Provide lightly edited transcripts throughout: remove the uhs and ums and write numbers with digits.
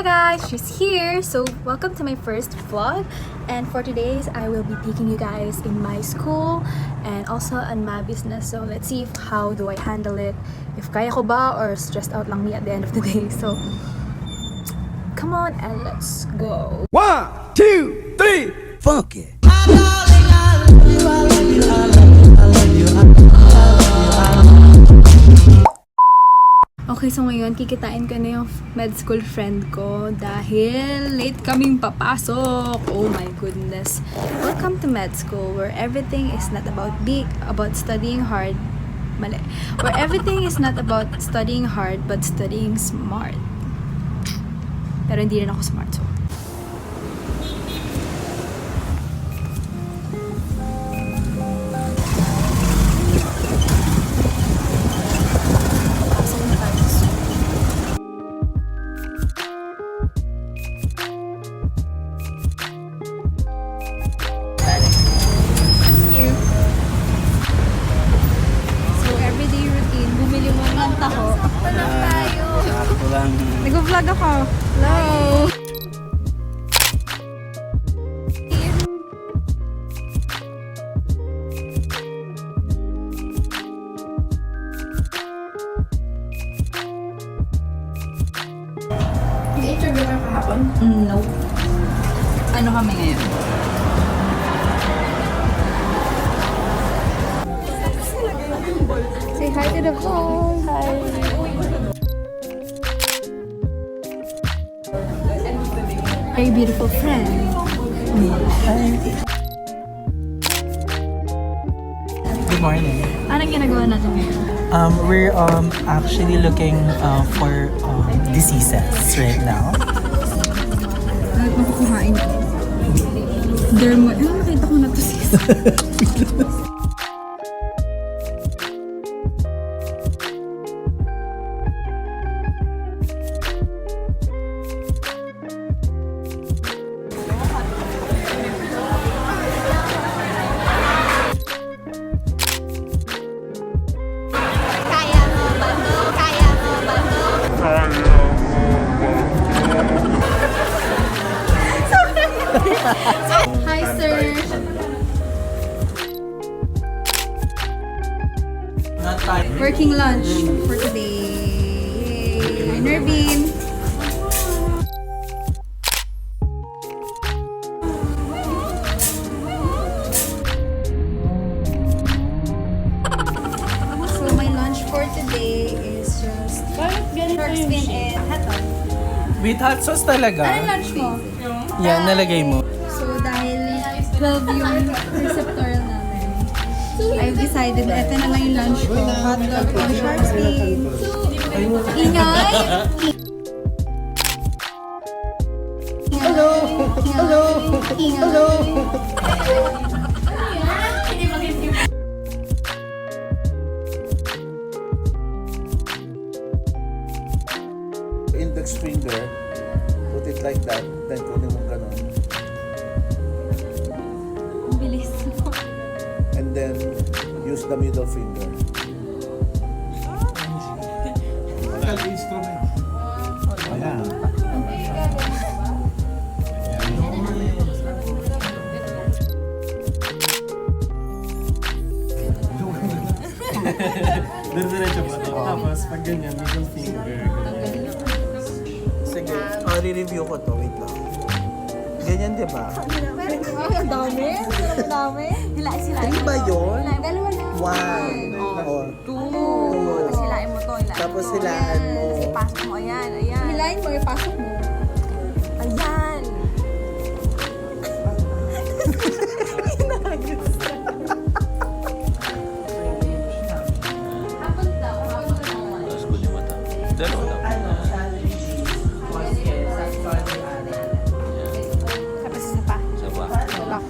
guys, she's here. So welcome to my first vlog, and for today's I will be taking you guys in my school and also on my business. So let's see how do I handle it, if kaya ko ba or stressed out lang me at the end of the day. So come on and let's go. 1, 2, 3, funk it. Okay, so ngayon kikitain ko na yung med school friend ko dahil late kaming papasok. Oh my goodness. Welcome to med school where everything is not about studying hard. Mali. Where everything is not about studying hard but studying smart. Pero hindi rin ako smart, so. Nag-vlog ako. Hello! Interview ka kahapon? No. Ano kami ngayon? Say hi to the vlog. Hi. Very beautiful friend. Good morning. Anong ginagawa natin ngayon? We're actually looking for diseases right now. Bakit makukuhain ko? Derma. Nakita ko na to sis. Hi, sir. Working lunch for today. Yay! Nervin. So my lunch for today is just shark fin and hotdog. With hot sauce talaga? Anong lunch mo? Yan, nalagay mo. So, dahil 12 yung receptorial namin, I've decided na ito na lang yung lunch ko. Hotdog and shark fin. Ingay! Hello! Hello! Hello! Index finger, put it like that, then kunin mo ganun. Ang bilis. And then use the middle finger. Instrument. Ayan. Diretso ba ito? Tapos pag ganyan, middle finger. Sige, re-review ko to. Wait lang. Ganyan, di ba? Ay, ang dami. Ang dami. Sila. 3 ba yun? Dalawa na. 1. Oh, 2. Tapos hilain mo to. tapos hilaan mo. Tapos ipasok mo. Ayan. Hilahin mo, ipasok mo. Ayan. Tapos isa pa. Lock.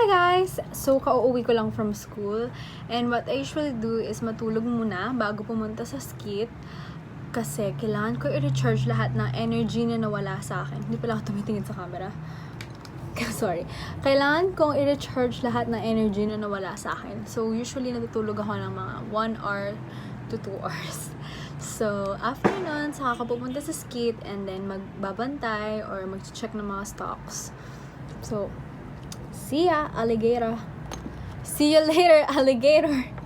guys! So, kauuwi ko lang from school. And what I usually do is matulog muna bago pumunta sa skit. Kasi kailangan ko i-recharge lahat ng energy na nawala sa akin. Hindi pala ako tumitingin sa camera. Sorry. Kailangan kong i-recharge lahat ng energy na nawala sa akin. So, usually natutulog ako ng mga 1 hour to 2 hours. So, after nun, saka ako pupunta sa skit and then magbabantay or mag-check ng mga stocks. So, see ya, alligator. See you later, alligator.